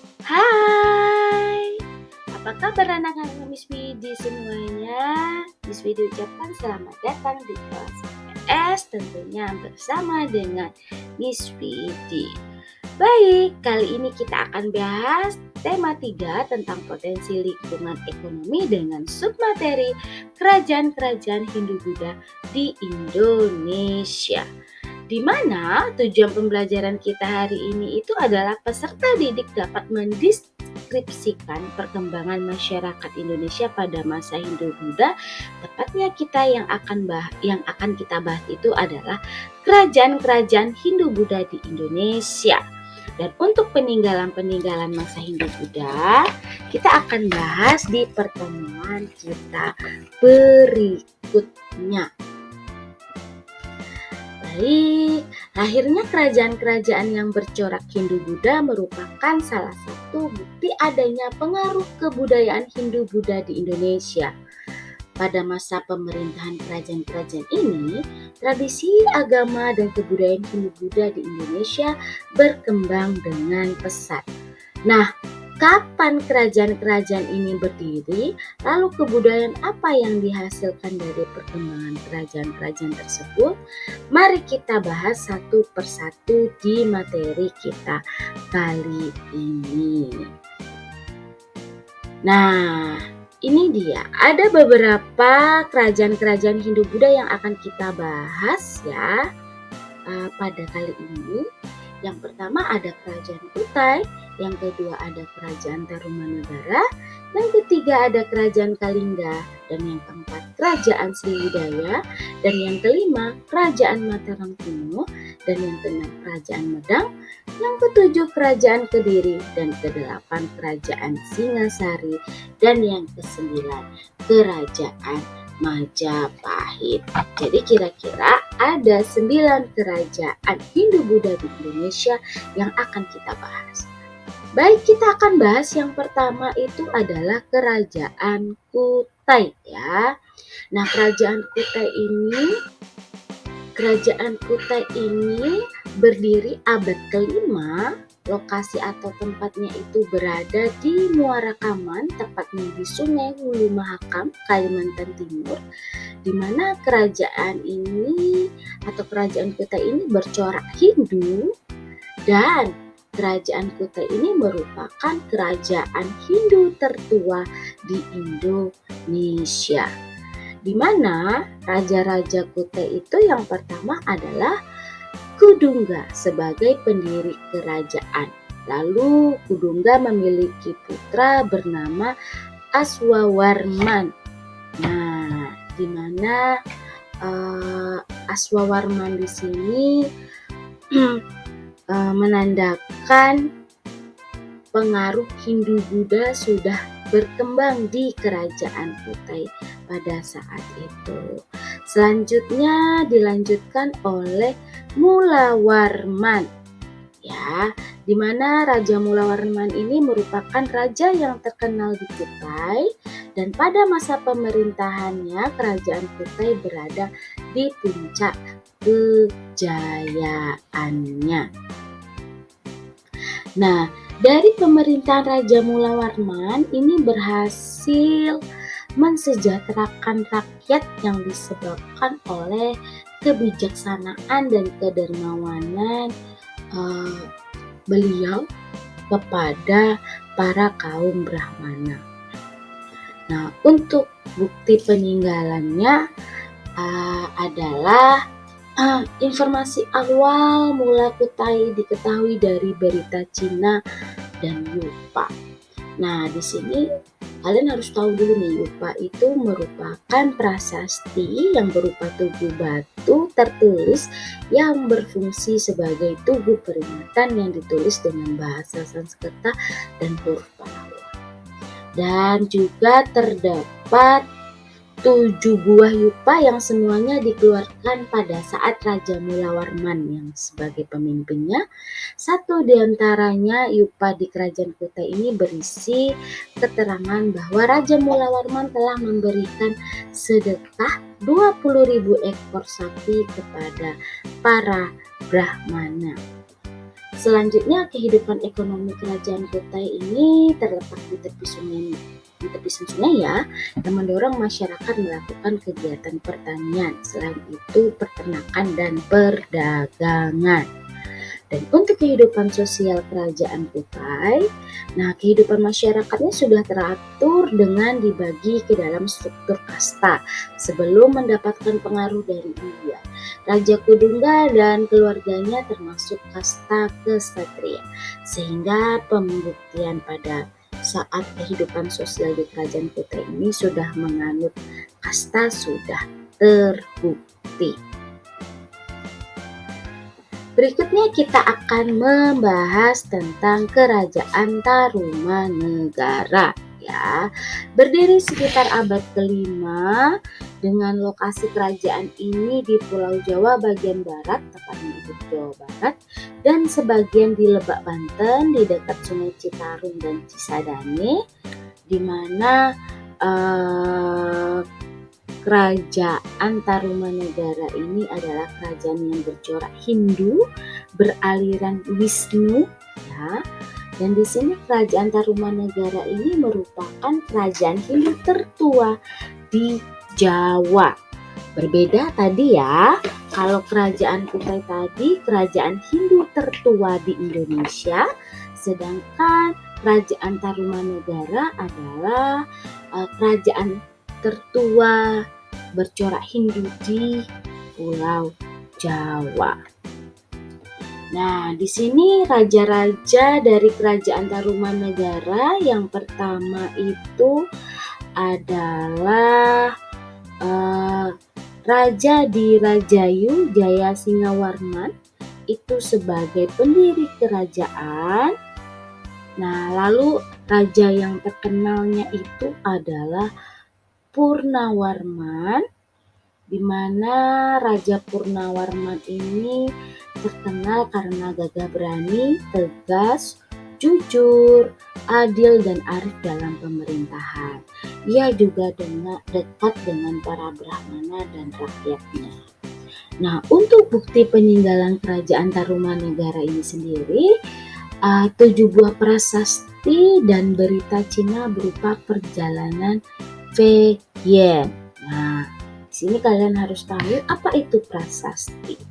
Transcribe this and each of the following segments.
Hai, apa kabar anak-anak Miss Widi semuanya? Miss Widi ucapkan selamat datang di kelas IPS tentunya bersama dengan Miss Widi. Baik, kali ini kita akan bahas tema 3 tentang potensi lingkungan ekonomi dengan submateri kerajaan-kerajaan Hindu-Buddha di Indonesia. Di mana tujuan pembelajaran kita hari ini itu adalah peserta didik dapat mendeskripsikan perkembangan masyarakat Indonesia pada masa Hindu-Buddha. Tepatnya yang akan kita bahas itu adalah kerajaan-kerajaan Hindu-Buddha di Indonesia. Dan untuk peninggalan-peninggalan masa Hindu-Buddha, kita akan bahas di pertemuan kita berikutnya. Baik, lahirnya kerajaan-kerajaan yang bercorak Hindu-Buddha merupakan salah satu bukti adanya pengaruh kebudayaan Hindu-Buddha di Indonesia. Pada masa pemerintahan kerajaan-kerajaan ini, tradisi agama dan kebudayaan Hindu-Buddha di Indonesia berkembang dengan pesat. Nah, kapan kerajaan-kerajaan ini berdiri? Lalu kebudayaan apa yang dihasilkan dari perkembangan kerajaan-kerajaan tersebut? Mari kita bahas satu persatu di materi kita kali ini. Nah, ini dia. Ada beberapa kerajaan-kerajaan Hindu-Buddha yang akan kita bahas ya pada kali ini. Yang pertama ada Kerajaan Kutai, yang kedua ada Kerajaan Tarumanagara, yang ketiga ada Kerajaan Kalingga, dan yang keempat Kerajaan Sriwijaya, dan yang kelima Kerajaan Mataram Kuno, dan yang keenam Kerajaan Medang, yang ketujuh Kerajaan Kediri, dan kedelapan Kerajaan Singasari, dan yang kesembilan Kerajaan Majapahit. Jadi kira-kira ada 9 kerajaan Hindu-Buddha di Indonesia yang akan kita bahas. Baik, kita akan bahas yang pertama itu adalah Kerajaan Kutai ya. Nah, Kerajaan Kutai ini berdiri abad ke-5. Lokasi atau tempatnya itu berada di Muara Kaman, tepatnya di Sungai Hulu Mahakam, Kalimantan Timur, di mana kerajaan ini atau Kerajaan Kutai ini bercorak Hindu, dan Kerajaan Kutai ini merupakan kerajaan Hindu tertua di Indonesia. Di mana raja-raja Kutai itu yang pertama adalah Kudungga sebagai pendiri kerajaan. Lalu Kudungga memiliki putra bernama Aswawarman. Nah, di mana Aswawarman di sini menandakan pengaruh Hindu-Buddha sudah berkembang di Kerajaan Kutai pada saat itu. Selanjutnya dilanjutkan oleh Mulawarman ya, di mana Raja Mulawarman ini merupakan raja yang terkenal di Kutai, dan pada masa pemerintahannya Kerajaan Kutai berada di puncak kejayaannya. Nah, dari pemerintahan Raja Mulawarman ini berhasil mensejahterakan rakyat yang disebabkan oleh kebijaksanaan dan kedermawanan beliau kepada para kaum Brahmana. Nah, untuk bukti peninggalannya adalah informasi awal mula Kutai diketahui dari berita Cina dan Yupa. Nah, di sini kalian harus tahu dulu nih, Yupa itu merupakan prasasti yang berupa tugu batu tertulis yang berfungsi sebagai tugu peringatan yang ditulis dengan bahasa Sanskerta dan huruf Pallawa. Dan juga terdapat 7 buah Yupa yang semuanya dikeluarkan pada saat Raja Mulawarman yang sebagai pemimpinnya. Satu diantaranya Yupa di Kerajaan Kutai ini berisi keterangan bahwa Raja Mulawarman telah memberikan sedekah 20.000 ekor sapi kepada para Brahmana. Selanjutnya, kehidupan ekonomi kerajaan Kutai ini terletak di tepi sungai ya, yang mendorong masyarakat melakukan kegiatan pertanian. Selain itu, peternakan dan perdagangan. Dan untuk kehidupan sosial kerajaan Kutai, nah kehidupan masyarakatnya sudah teratur dengan dibagi ke dalam struktur kasta sebelum mendapatkan pengaruh dari India. Raja Kudungga dan keluarganya termasuk kasta kesatria, sehingga pembuktian pada saat kehidupan sosial di kerajaan Kutai ini sudah menganut kasta sudah terbukti. Berikutnya kita akan membahas tentang Kerajaan Tarumanegara ya. Berdiri sekitar abad ke-5 dengan lokasi kerajaan ini di Pulau Jawa bagian barat, tepatnya di Jawa Barat, dan sebagian di Lebak Banten di dekat Sungai Citarum dan Cisadane, di mana Kerajaan Tarumanegara ini adalah kerajaan yang bercorak Hindu, beraliran Wisnu, ya. Dan di sini kerajaan Tarumanegara ini merupakan kerajaan Hindu tertua di Jawa. Berbeda tadi ya, kalau kerajaan Kutai tadi kerajaan Hindu tertua di Indonesia, sedangkan kerajaan Tarumanegara adalah kerajaan tertua bercorak Hindu di Pulau Jawa. Nah, di sini raja-raja dari kerajaan Tarumanegara yang pertama itu adalah Raja Dirajayu Jaya Singawarman, itu sebagai pendiri kerajaan. Nah, lalu raja yang terkenalnya itu adalah Purnawarman, di mana Raja Purnawarman ini terkenal karena gagah berani, tegas, jujur, adil, dan arif dalam pemerintahan. Ia juga dekat dengan para Brahmana dan rakyatnya. Nah, untuk bukti peninggalan kerajaan Tarumanegara ini sendiri, 7 buah prasasti dan berita Cina berupa perjalanan Fei Yen. Nah, di sini kalian harus tahu apa itu prasasti.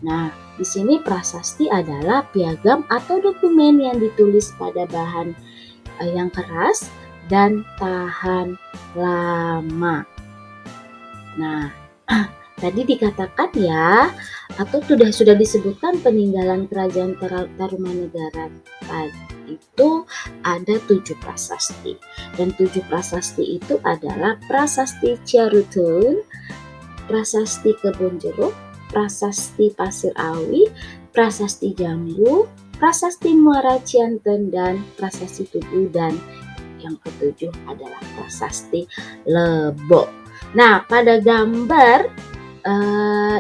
Nah, di sini prasasti adalah piagam atau dokumen yang ditulis pada bahan yang keras dan tahan lama. Nah, tadi dikatakan ya, atau sudah disebutkan peninggalan kerajaan Tarumanegara itu ada 7 prasasti. Dan 7 prasasti itu adalah Prasasti Ciarutun, Prasasti Kebon Jeruk, Prasasti Pasir Awi, Prasasti Jambu, Prasasti Muara Cianten, dan Prasasti Tugu, dan yang ketujuh adalah Prasasti Lebo. Nah, pada gambar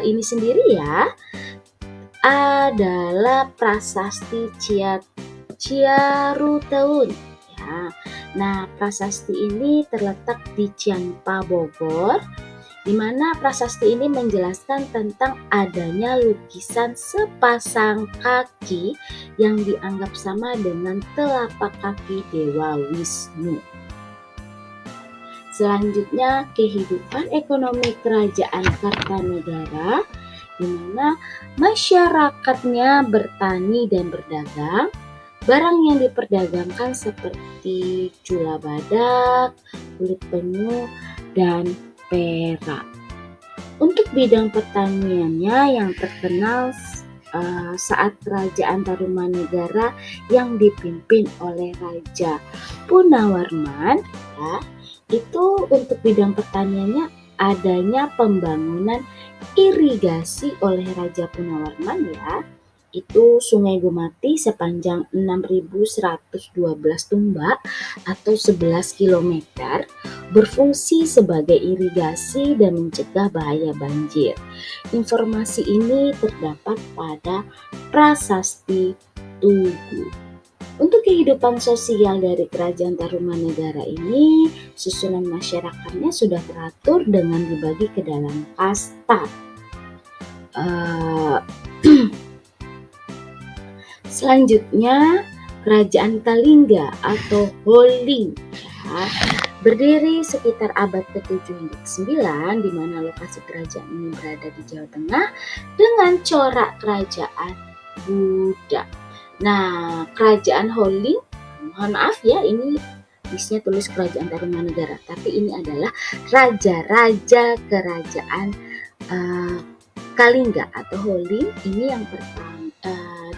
ini sendiri ya adalah Prasasti Ciarutun ya. Nah, prasasti ini terletak di Cianpa, Bogor, di mana prasasti ini menjelaskan tentang adanya lukisan sepasang kaki yang dianggap sama dengan telapak kaki Dewa Wisnu. Selanjutnya, kehidupan ekonomi kerajaan Kartanegara, di mana masyarakatnya bertani dan berdagang. Barang yang diperdagangkan seperti cula badak, kulit penyu, dan perak. Untuk bidang pertaniannya yang terkenal saat kerajaan Tarumanegara yang dipimpin oleh Raja Punawarman, ya, itu untuk bidang pertaniannya adanya pembangunan irigasi oleh Raja Punawarman ya. Itu Sungai Gumati sepanjang 6.112 tumbak atau 11 km berfungsi sebagai irigasi dan mencegah bahaya banjir. Informasi ini terdapat pada Prasasti Tugu. Untuk kehidupan sosial dari kerajaan Tarumanegara ini, susunan masyarakatnya sudah teratur dengan dibagi ke dalam kasta. Selanjutnya, Kerajaan Kalingga atau Holing ya, berdiri sekitar abad ke-7 hingga ke-9, di mana lokasi kerajaan ini berada di Jawa Tengah dengan corak kerajaan Buddha. Nah, Kerajaan Holing, mohon maaf ya, ini bisnya tulis Kerajaan Tarumanegara, tapi ini adalah raja-raja kerajaan Kalingga atau Holing. Ini yang pertama,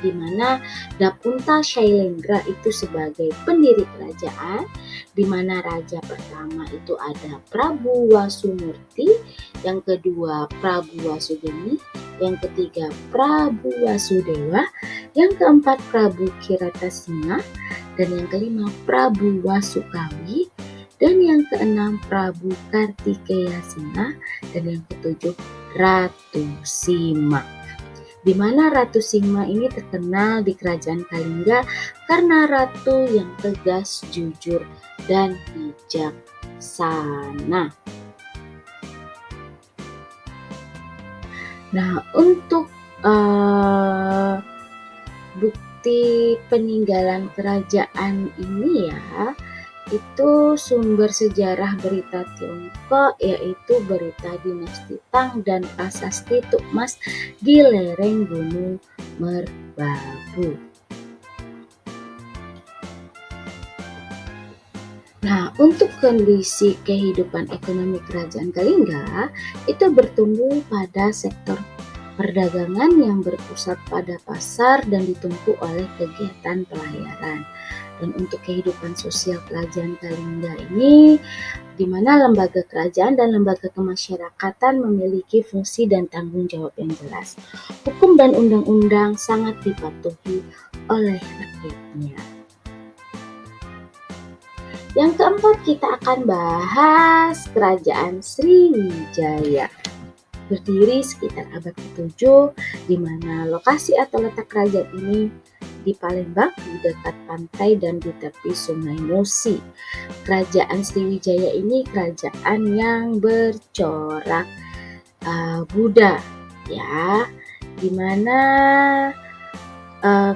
di mana Dapunta Shailendra itu sebagai pendiri kerajaan, di mana raja pertama itu ada Prabu Wasumurti, yang kedua Prabu Wasugeni, yang ketiga Prabu Wasudewa, yang keempat Prabu Kiratasinghe, dan yang kelima Prabu Wasukawi, dan yang keenam Prabu Kartikeyasinghe, dan yang ketujuh Ratu Sima. Di mana Ratu Sima ini terkenal di Kerajaan Kalingga karena ratu yang tegas, jujur, dan bijaksana. Nah, untuk bukti peninggalan kerajaan ini ya, itu sumber sejarah berita Tiongkok, yaitu berita dinasti Tang dan prasasti Tukmas di lereng Gunung Merbabu. Nah, untuk kondisi kehidupan ekonomi Kerajaan Kalingga itu bertumbuh pada sektor perdagangan yang berpusat pada pasar dan ditumpu oleh kegiatan pelayaran. Dan untuk kehidupan sosial Kerajaan Kalingga ini, di mana lembaga kerajaan dan lembaga kemasyarakatan memiliki fungsi dan tanggung jawab yang jelas. Hukum dan undang-undang sangat dipatuhi oleh rakyatnya. Yang keempat, kita akan bahas Kerajaan Sriwijaya. Berdiri sekitar abad ke-7, di mana lokasi atau letak kerajaan ini di Palembang, di dekat pantai dan di tepi Sungai Musi. Kerajaan Sriwijaya ini kerajaan yang bercorak Buddha ya, di mana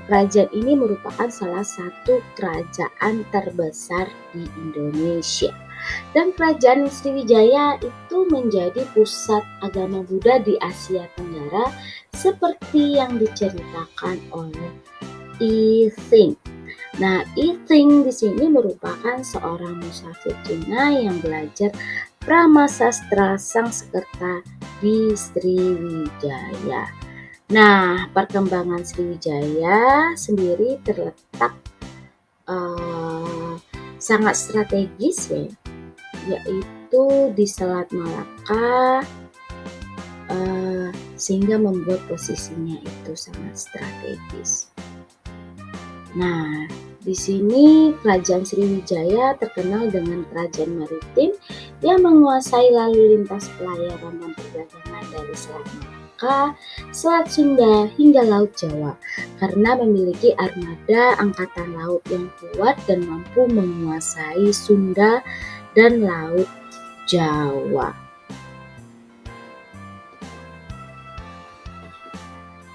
kerajaan ini merupakan salah satu kerajaan terbesar di Indonesia. Dan Kerajaan Sriwijaya itu menjadi pusat agama Buddha di Asia Tenggara seperti yang diceritakan oleh Yi Ting. Nah, Yi Ting di sini merupakan seorang musafir Cina yang belajar pramasastra Sanskerta di Sriwijaya. Nah, perkembangan Sriwijaya sendiri terletak sangat strategis ya, yaitu di Selat Malaka, sehingga membuat posisinya itu sangat strategis. Nah, di sini Kerajaan Sriwijaya terkenal dengan kerajaan maritim yang menguasai lalu lintas pelayaran dan perdagangan dari Selat Malaka, Selat Sunda hingga Laut Jawa, karena memiliki armada angkatan laut yang kuat dan mampu menguasai Sunda dan Laut Jawa.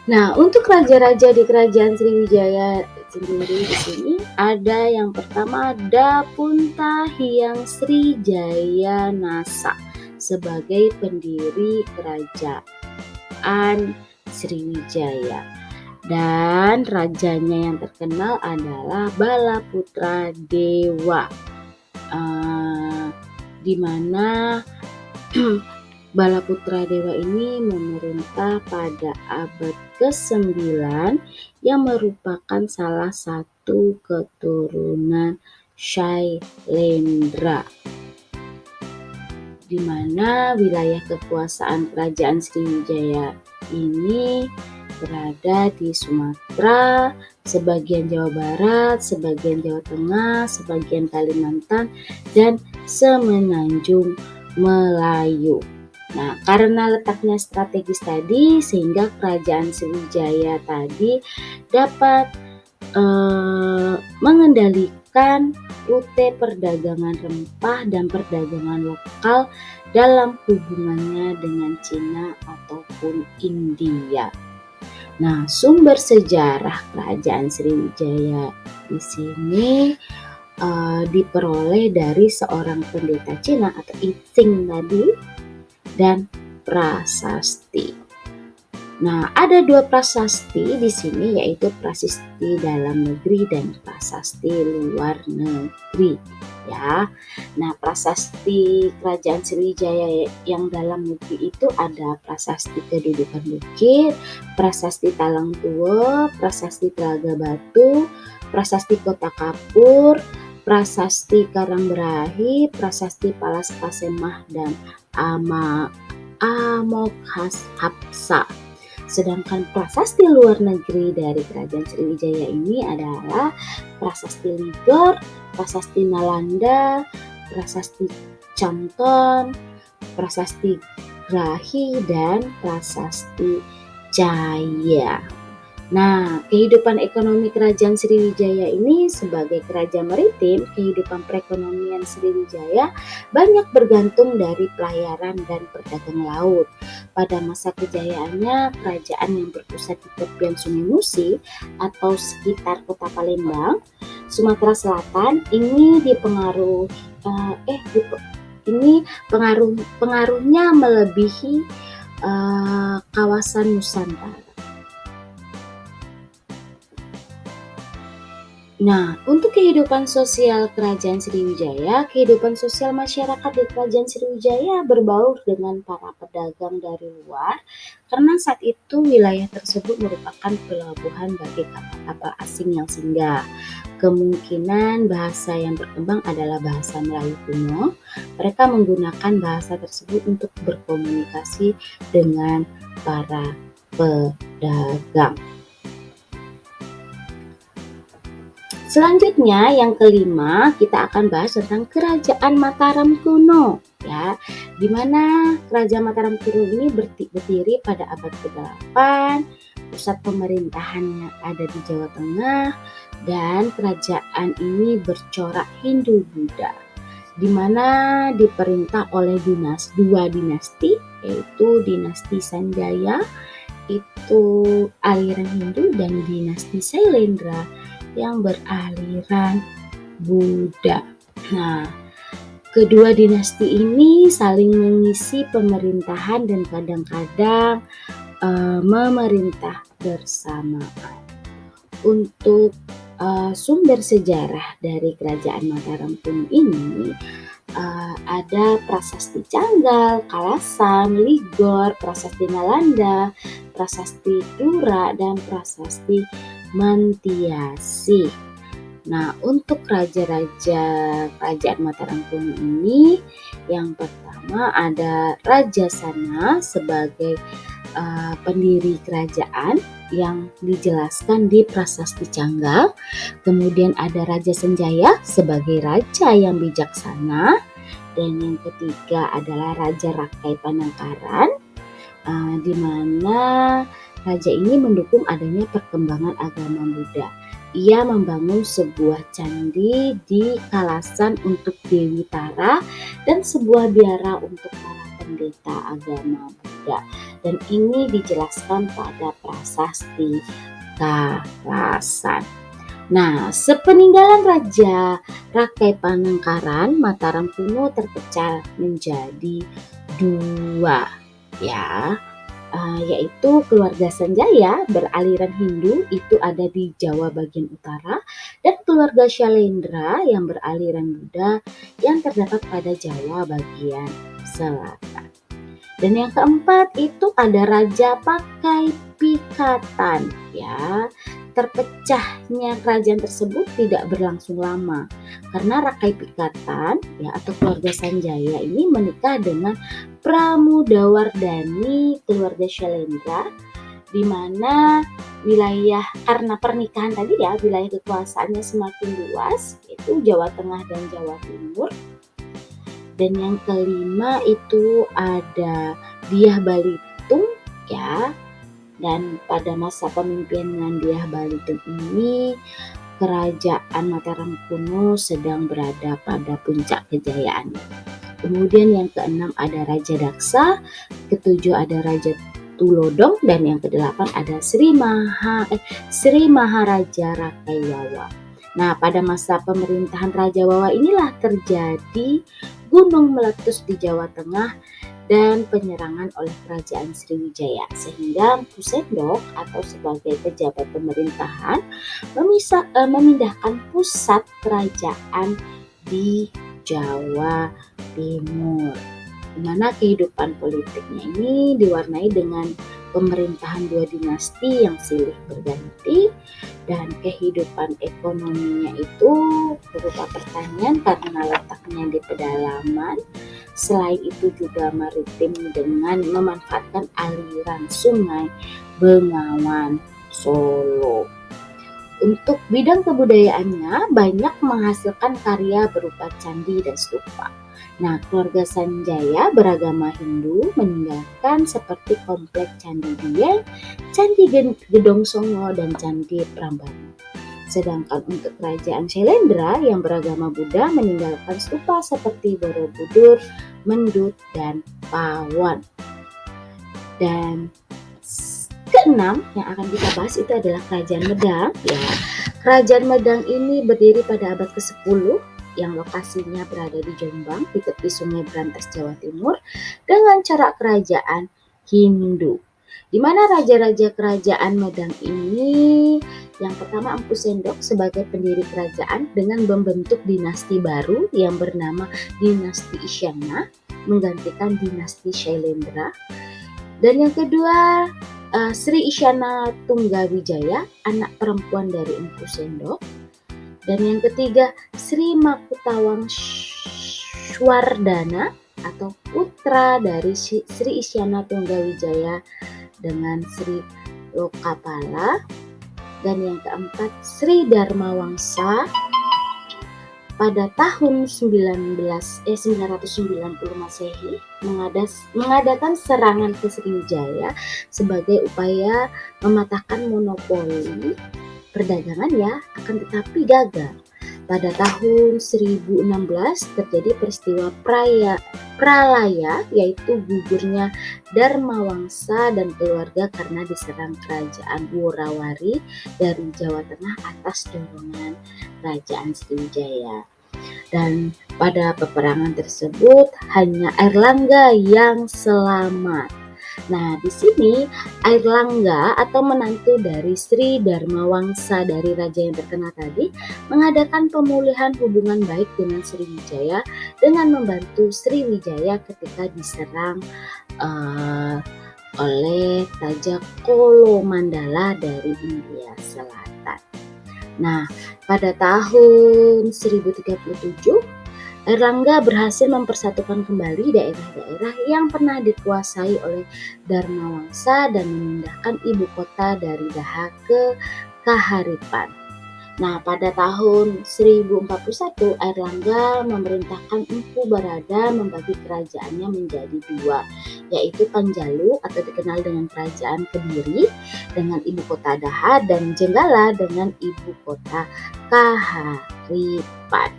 Nah, untuk raja-raja di Kerajaan Sriwijaya sendiri di sini ada yang pertama Dapunta Hyang Srijaya Nasa sebagai pendiri Kerajaan Sriwijaya, dan rajanya yang terkenal adalah Balaputra Dewa, di mana Balaputra Dewa ini memerintah pada abad ke-9 yang merupakan salah satu keturunan Shailendra, di mana wilayah kekuasaan Kerajaan Sriwijaya ini berada di Sumatera, sebagian Jawa Barat, sebagian Jawa Tengah, sebagian Kalimantan, dan Semenanjung Melayu. Nah, karena letaknya strategis tadi, sehingga Kerajaan Sriwijaya tadi dapat mengendalikan rute perdagangan rempah dan perdagangan lokal dalam hubungannya dengan Cina ataupun India. Nah, sumber sejarah Kerajaan Sriwijaya di sini diperoleh dari seorang pendeta Cina atau I Ching tadi dan prasasti. Nah, ada dua prasasti di sini, yaitu prasasti dalam negeri dan prasasti luar negeri, ya. Nah, prasasti Kerajaan Sriwijaya yang dalam negeri itu ada prasasti Kedudukan Bukit, prasasti Talang Tuo, prasasti Telaga Batu, prasasti Kota Kapur, prasasti Karangberahi, prasasti Palas Pasemah dan Amoghapsa. Sedangkan prasasti luar negeri dari Kerajaan Sriwijaya ini adalah prasasti Ligor, prasasti Nalanda, prasasti Chamton, prasasti Grahi, dan prasasti Jaya. Nah, kehidupan ekonomi Kerajaan Sriwijaya ini sebagai kerajaan maritim, kehidupan perekonomian Sriwijaya banyak bergantung dari pelayaran dan perdagangan laut. Pada masa kejayaannya, kerajaan yang berpusat di tepian Sungai Musi atau sekitar kota Palembang, Sumatera Selatan ini pengaruhnya melebihi kawasan Nusantara. Nah, untuk kehidupan sosial Kerajaan Sriwijaya, kehidupan sosial masyarakat di Kerajaan Sriwijaya berbaur dengan para pedagang dari luar, karena saat itu wilayah tersebut merupakan pelabuhan bagi kapal-kapal asing yang singgah. Kemungkinan bahasa yang berkembang adalah bahasa Melayu kuno. Mereka menggunakan bahasa tersebut untuk berkomunikasi dengan para pedagang. Selanjutnya yang kelima, kita akan bahas tentang Kerajaan Mataram kuno, ya. Di mana Kerajaan Mataram kuno ini berdiri pada abad ke-8, pusat pemerintahannya ada di Jawa Tengah, dan kerajaan ini bercorak Hindu-Buddha, di mana diperintah oleh dua dinasti, yaitu dinasti Sanjaya, itu aliran Hindu, dan dinasti Sailendra yang beraliran Buddha. Nah, kedua dinasti ini saling mengisi pemerintahan dan kadang-kadang memerintah bersamaan. Untuk sumber sejarah dari Kerajaan Mataram kuno ini ada prasasti Canggal, Kalasan, Ligor, prasasti Nalanda, prasasti Dura, dan prasasti Mantiasi. Nah, untuk raja-raja Kerajaan Mataram kuno ini, yang pertama ada Raja Sana sebagai pendiri kerajaan yang dijelaskan di prasasti Canggal. Kemudian ada Raja Sanjaya sebagai raja yang bijaksana, dan yang ketiga adalah Raja Rakai Panangkaran, di mana raja ini mendukung adanya perkembangan agama Buddha. Ia membangun sebuah candi di Kalasan untuk Dewi Tara dan sebuah biara untuk para pendeta agama Buddha. Dan ini dijelaskan pada prasasti Kalasan. Nah, sepeninggalan Raja Rakai Panangkaran, Mataram kuno terpecah menjadi dua, ya. Yaitu keluarga Sanjaya beraliran Hindu itu ada di Jawa bagian utara, dan keluarga Syailendra yang beraliran Buddha yang terdapat pada Jawa bagian selatan. Dan yang keempat itu ada Raja Pakai Pikatan, ya. Terpecahnya kerajaan tersebut tidak berlangsung lama karena Rakai Pikatan, ya, atau keluarga Sanjaya ini menikah dengan Pramudawardhani keluarga Syailendra, di mana wilayah karena pernikahan tadi, ya, wilayah kekuasaannya semakin luas, yaitu Jawa Tengah dan Jawa Timur. Dan yang kelima itu ada Dyah Balitung, ya. Dan pada masa pemimpinan Dyah Balitung ini, Kerajaan Mataram kuno sedang berada pada puncak kejayaannya. Kemudian yang keenam ada Raja Daksa, ketujuh ada Raja Tulodong, dan yang ke-8 ada Sri Maharaja Rakaiwawa. Nah, pada masa pemerintahan Raja Wawa inilah terjadi gunung meletus di Jawa Tengah dan penyerangan oleh kerajaan Sriwijaya, sehingga Mpu Sendok atau sebagai pejabat pemerintahan memindahkan pusat kerajaan di Jawa Timur, di mana kehidupan politiknya ini diwarnai dengan pemerintahan 2 dinasti yang silih berganti, dan kehidupan ekonominya itu berupa pertanian karena letaknya di pedalaman. Selain itu juga maritim dengan memanfaatkan aliran sungai Bengawan Solo. Untuk bidang kebudayaannya banyak menghasilkan karya berupa candi dan stupa. Nah, keluarga Sanjaya beragama Hindu meninggalkan seperti komplek Candi Dieng, Candi Gedong Songo, dan Candi Prambanan. Sedangkan untuk kerajaan Syailendra yang beragama Buddha meninggalkan stupa seperti Borobudur, Mendut, dan Pawon. Dan keenam yang akan kita bahas itu adalah Kerajaan Medang. Ya, Kerajaan Medang ini berdiri pada abad ke-10 yang lokasinya berada di Jombang di tepi Sungai Brantas, Jawa Timur, dengan cara kerajaan Hindu. Di mana raja-raja kerajaan Medang ini, yang pertama Mpu Sendok sebagai pendiri kerajaan dengan membentuk dinasti baru yang bernama Dinasti Isyana menggantikan Dinasti Syailendra. Dan yang kedua Sri Isyana Tunggawijaya, anak perempuan dari Mpu Sendok. Dan yang ketiga Sri Makutawang Swardana atau putra dari Sri Isyana Tunggawijaya dengan Sri Lokapala. Dan yang keempat Sri Dharmawangsa pada tahun 990 Masehi mengadakan serangan ke Sriwijaya sebagai upaya mematahkan monopoli perdagangan ya, akan tetapi gagal. Pada tahun 1016 terjadi peristiwa Pralaya, yaitu gugurnya Dharmawangsa dan keluarga karena diserang kerajaan Worawari dari Jawa Tengah atas dorongan kerajaan Sriwijaya. Dan pada peperangan tersebut hanya Airlangga yang selamat. Nah, di sini Airlangga atau menantu dari Sri Dharmawangsa dari raja yang terkena tadi mengadakan pemulihan hubungan baik dengan Sriwijaya dengan membantu Sriwijaya ketika diserang oleh Raja Kolomandala dari India Selatan. Nah, pada tahun 1037 Airlangga berhasil mempersatukan kembali daerah-daerah yang pernah dikuasai oleh Dharmawangsa dan memindahkan ibu kota dari Daha ke Kaharipan. Nah, pada tahun 1041 Airlangga memerintahkan Mpu Barada membagi kerajaannya menjadi 2, yaitu Panjalu atau dikenal dengan Kerajaan Kediri dengan ibu kota Daha, dan Jenggala dengan ibu kota Kaharipan.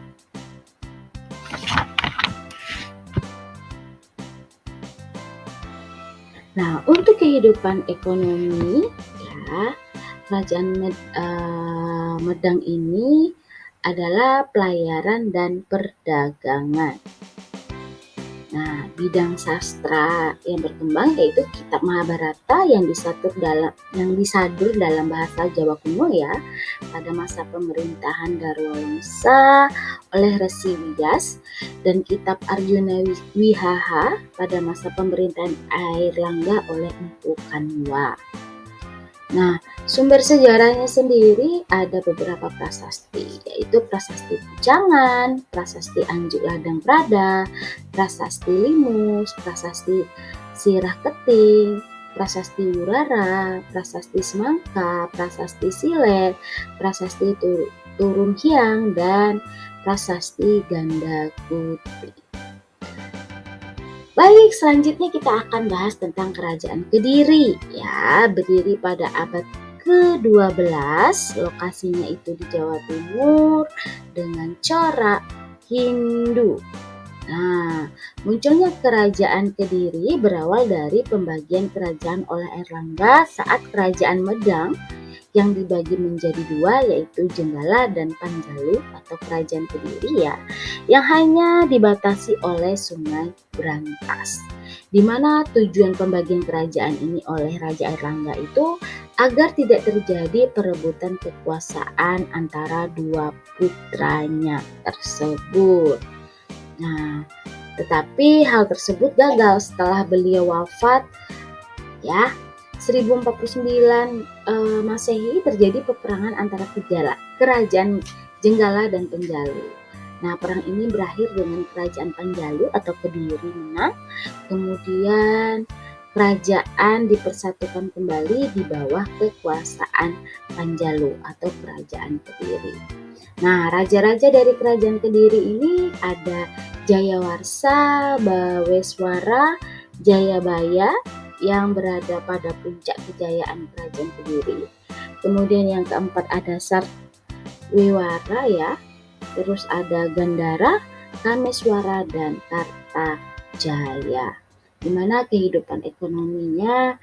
Nah, untuk kehidupan ekonomi ya, Kerajaan Medang ini adalah pelayaran dan perdagangan. Nah, bidang sastra yang berkembang yaitu kitab Mahabharata yang disadur dalam bahasa Jawa kuno ya pada masa pemerintahan Dharmawangsa oleh Resi Wiyas, dan kitab Arjuna Wihaha pada masa pemerintahan Airlangga oleh Mpu Kanwa. Nah, sumber sejarahnya sendiri ada beberapa prasasti, yaitu Prasasti Pujangan, Prasasti Anjuk Ladang Prada, Prasasti Limus, Prasasti Sirah Keting, Prasasti Wurara, Prasasti Semangka, Prasasti Silet, Prasasti Turun Hyang, dan Prasasti Ganda Kuti. Baik, selanjutnya kita akan bahas tentang Kerajaan Kediri ya, berdiri pada abad ke-12, lokasinya itu di Jawa Timur dengan corak Hindu. Nah, munculnya kerajaan Kediri berawal dari pembagian kerajaan oleh Airlangga saat kerajaan Medang yang dibagi menjadi dua, yaitu Jenggala dan Panjalu atau kerajaan Kediri ya, yang hanya dibatasi oleh Sungai Brantas. Di mana tujuan pembagian kerajaan ini oleh Raja Airlangga itu agar tidak terjadi perebutan kekuasaan antara dua putranya tersebut. Nah, tetapi hal tersebut gagal setelah beliau wafat ya. 1049 Masehi terjadi peperangan antara kerajaan Jenggala dan Panjalu. Nah, perang ini berakhir dengan kerajaan Panjalu atau Kediri menang. Kemudian kerajaan dipersatukan kembali di bawah kekuasaan Panjalu atau kerajaan Kediri. Nah, raja-raja dari kerajaan Kediri ini ada Jayawarsa, Baweswara, Jayabaya yang berada pada puncak kejayaan kerajaan Kediri. Kemudian yang keempat ada Sarwiwara ya. Terus ada Gandhara, Kameswara dan Kartajaya. Di mana kehidupan ekonominya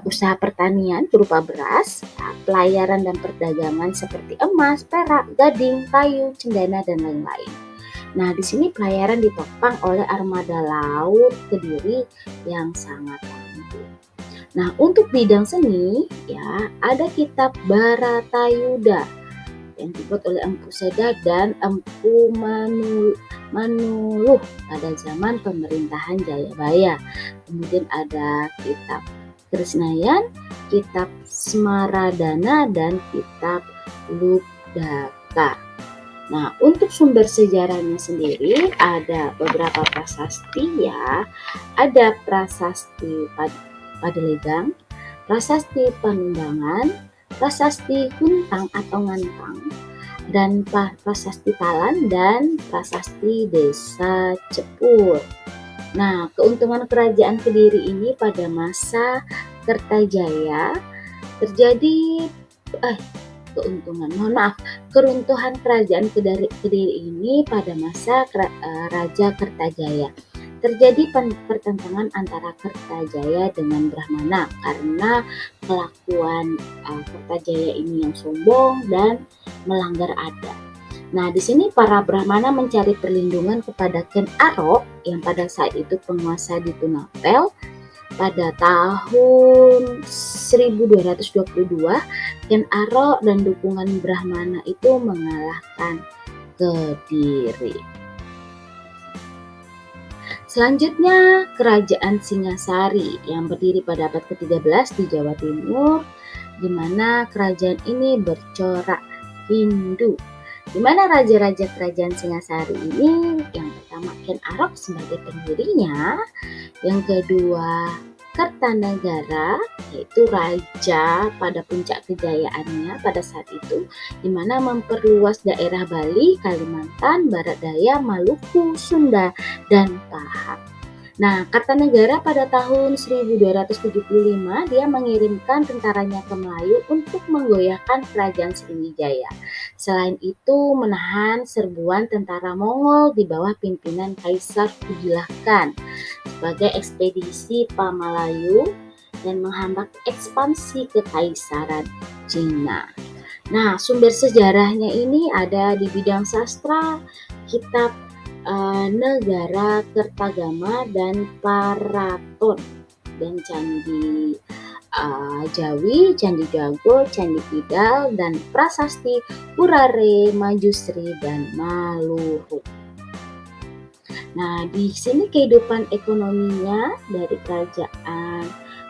usaha pertanian berupa beras, pelayaran dan perdagangan seperti emas, perak, gading, kayu, cendana dan lain-lain. Nah, di sini pelayaran ditopang oleh armada laut Kediri yang sangat tangguh. Nah, untuk bidang seni ya, ada kitab Bharatayuda yang dibuat oleh Empu Seda dan Empu Manuluh pada zaman pemerintahan Jayabaya. Kemudian ada kitab Krisnayan, kitab Smaradana dan kitab Lubdaka. Nah, untuk sumber sejarahnya sendiri ada beberapa prasasti ya. Ada prasasti Padelegang, prasasti Panumbangan, prasasti Kuntang atau Ngantang, dan prasasti Talan dan prasasti Desa Cepur. Nah, keuntungan kerajaan Kediri ini pada masa Kertajaya terjadi keruntuhan kerajaan Kediri ini pada masa Raja Kertajaya. Terjadi pertentangan antara Kertajaya dengan Brahmana karena kelakuan Kertajaya ini yang sombong dan melanggar adat. Nah, di sini para Brahmana mencari perlindungan kepada Ken Arok yang pada saat itu penguasa di Tunapel. Pada tahun 1222, Ken Arok dan dukungan Brahmana itu mengalahkan Kediri. Selanjutnya, Kerajaan Singasari yang berdiri pada abad ke-13 di Jawa Timur, di mana kerajaan ini bercorak Hindu. Di mana raja-raja kerajaan Singasari ini, yang pertama Ken Arok sebagai pendirinya, yang kedua Kertanegara, yaitu raja pada puncak kejayaannya pada saat itu, di mana memperluas daerah Bali, Kalimantan, Barat Daya, Maluku, Sunda, dan Pahang. Nah, Kartanegara pada tahun 1275 dia mengirimkan tentaranya ke Melayu untuk menggoyahkan kerajaan Sriwijaya. Selain itu menahan serbuan tentara Mongol di bawah pimpinan Kaisar Kubilai Khan sebagai ekspedisi Pamalayu dan menghambat ekspansi kekaisaran Cina. Nah, sumber sejarahnya ini ada di bidang sastra, kitab Negara Kertagama dan Paraton, dan Candi Jawi, Candi Jago, Candi Kidal, dan prasasti Urare, Majusri, dan Maluru. Nah, di sini kehidupan ekonominya dari kerajaan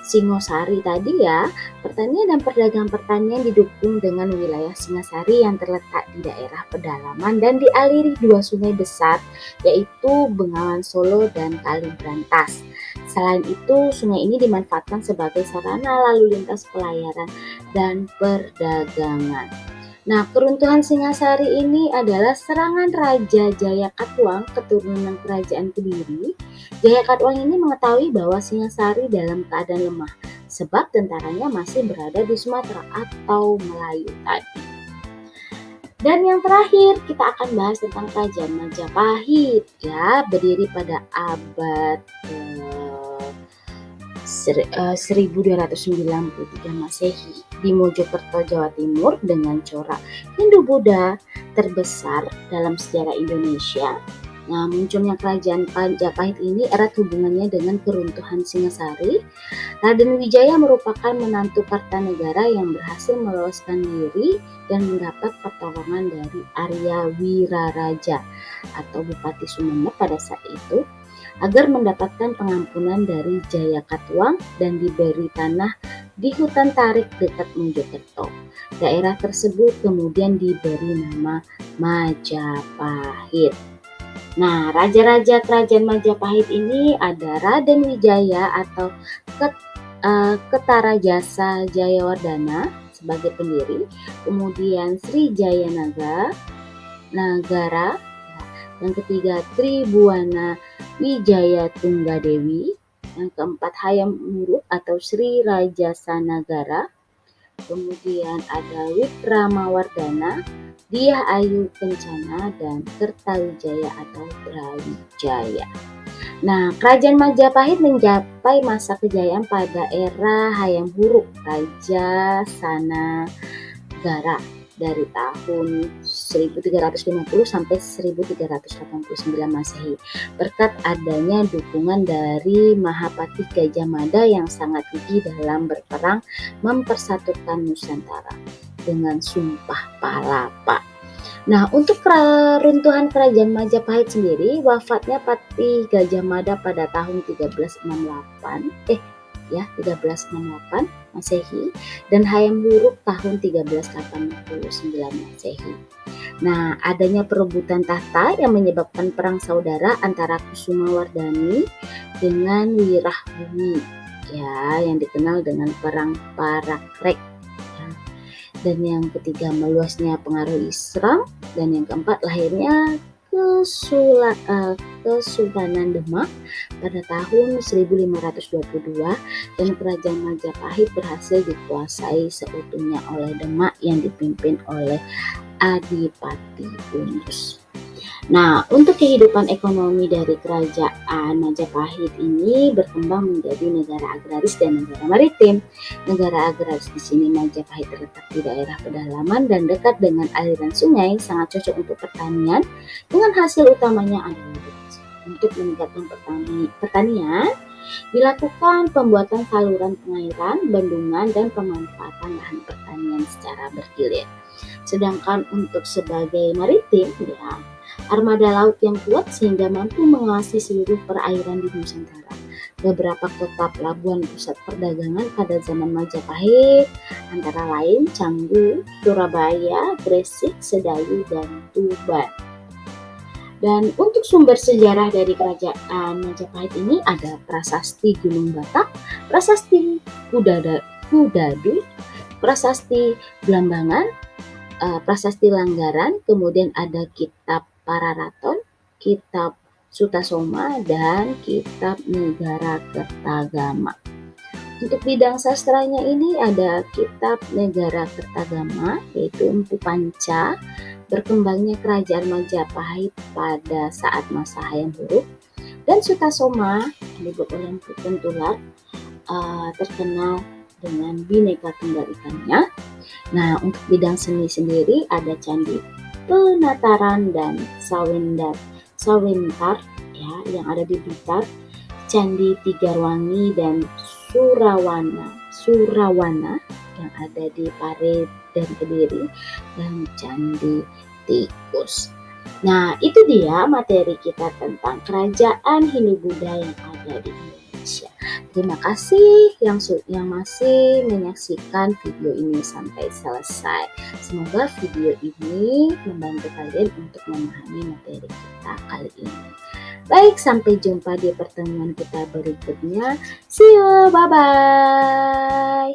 Singosari tadi ya, pertanian dan perdagangan didukung dengan wilayah Singasari yang terletak di daerah pedalaman dan dialiri dua sungai besar, yaitu Bengawan Solo dan Kali Brantas. Selain itu, sungai ini dimanfaatkan sebagai sarana lalu lintas pelayaran dan perdagangan. Nah, keruntuhan Singasari ini adalah serangan Raja Jayakatwang, keturunan kerajaan Kediri. Jayakatwang ini mengetahui bahwa Singasari dalam keadaan lemah, sebab tentaranya masih berada di Sumatera atau Melayu tadi. Dan yang terakhir kita akan bahas tentang Kerajaan Majapahit ya, berdiri pada abad 1293 Masehi di Mojokerto, Jawa Timur dengan corak Hindu-Buddha terbesar dalam sejarah Indonesia. Nah, munculnya Kerajaan Majapahit ini erat hubungannya dengan keruntuhan Singasari. Raden Wijaya merupakan menantu Kartanegara yang berhasil meloloskan diri dan mendapat pertolongan dari Arya Wiraraja atau Bupati Sumeneb pada saat itu agar mendapatkan pengampunan dari Jayakatwang dan diberi tanah di hutan tarik dekat Mojokerto. Daerah tersebut kemudian diberi nama Majapahit. Nah, raja-raja Kerajaan Majapahit ini ada Raden Wijaya atau Ketarajasa Jayawardana sebagai pendiri, kemudian Sri Jaya Nagara, yang ketiga Tribuana Wijaya Tunggadewi, yang keempat Hayam Wuruk atau Sri Rajasa Nagara, kemudian ada Wikramawardana, Dyah Ayu Kencana, dan Kertawijaya atau Brawijaya. Nah, Kerajaan Majapahit mencapai masa kejayaan pada era Hayam Wuruk, Raja Sanagara, dari tahun 1350 sampai 1389 Masehi berkat adanya dukungan dari Mahapati Gajah Mada yang sangat gigih dalam berperang mempersatukan Nusantara dengan Sumpah Palapa. Nah, untuk keruntuhan Kerajaan Majapahit sendiri, wafatnya Patih Gajah Mada pada tahun 1368 Masehi dan Hayam Wuruk tahun 1389 Masehi. Nah, adanya perebutan tahta yang menyebabkan perang saudara antara Kusumawardhani dengan Wirahbumi ya, yang dikenal dengan Perang Parakrek. Dan yang ketiga meluasnya pengaruh Islam, dan yang keempat lahirnya Kesultanan Demak pada tahun 1522 dan Kerajaan Majapahit berhasil dikuasai seutuhnya oleh Demak yang dipimpin oleh Adipati Unus. Nah, untuk kehidupan ekonomi dari Kerajaan Majapahit ini berkembang menjadi negara agraris dan negara maritim. Negara agraris di sini Majapahit terletak di daerah pedalaman dan dekat dengan aliran sungai, sangat cocok untuk pertanian dengan hasil utamanya adalah beras. Untuk meningkatkan pertanian, dilakukan pembuatan saluran pengairan, bendungan, dan pemanfaatan lahan pertanian secara bergilir. Sedangkan untuk sebagai maritim, ya, armada laut yang kuat sehingga mampu mengawasi seluruh perairan di Nusantara. Beberapa kota pelabuhan pusat perdagangan pada zaman Majapahit antara lain Canggu, Surabaya, Gresik, Sedayu, dan Tuban. Dan untuk sumber sejarah dari Kerajaan Majapahit ini ada Prasasti Gunung Batak, Prasasti Kudadu, Prasasti Blambangan, Prasasti Langgaran, kemudian ada Kitab Pararaton, Kitab Sutasoma, dan Kitab Negara Kertagama. Untuk bidang sastranya ini ada Kitab Negara Kertagama, yaitu Empu Panca, berkembangnya Kerajaan Majapahit pada saat masa Hayam Wuruk, dan Sutasoma dibuat oleh Empu Kentular, terkenal dengan Bhinneka Tunggal Ikanya. Nah, untuk bidang seni sendiri ada Candi Penataran dan Sawentar ya, yang ada di Blitar, Candi Tigarwangi dan Surawana yang ada di Pare dan Kediri, dan Candi Tikus. Nah, itu dia materi kita tentang kerajaan Hindu-Buddha yang ada di Indonesia. Terima kasih yang masih menyaksikan video ini sampai selesai. Semoga video ini membantu kalian untuk memahami materi kita kali ini. Baik, sampai jumpa di pertemuan kita berikutnya. See you, bye-bye.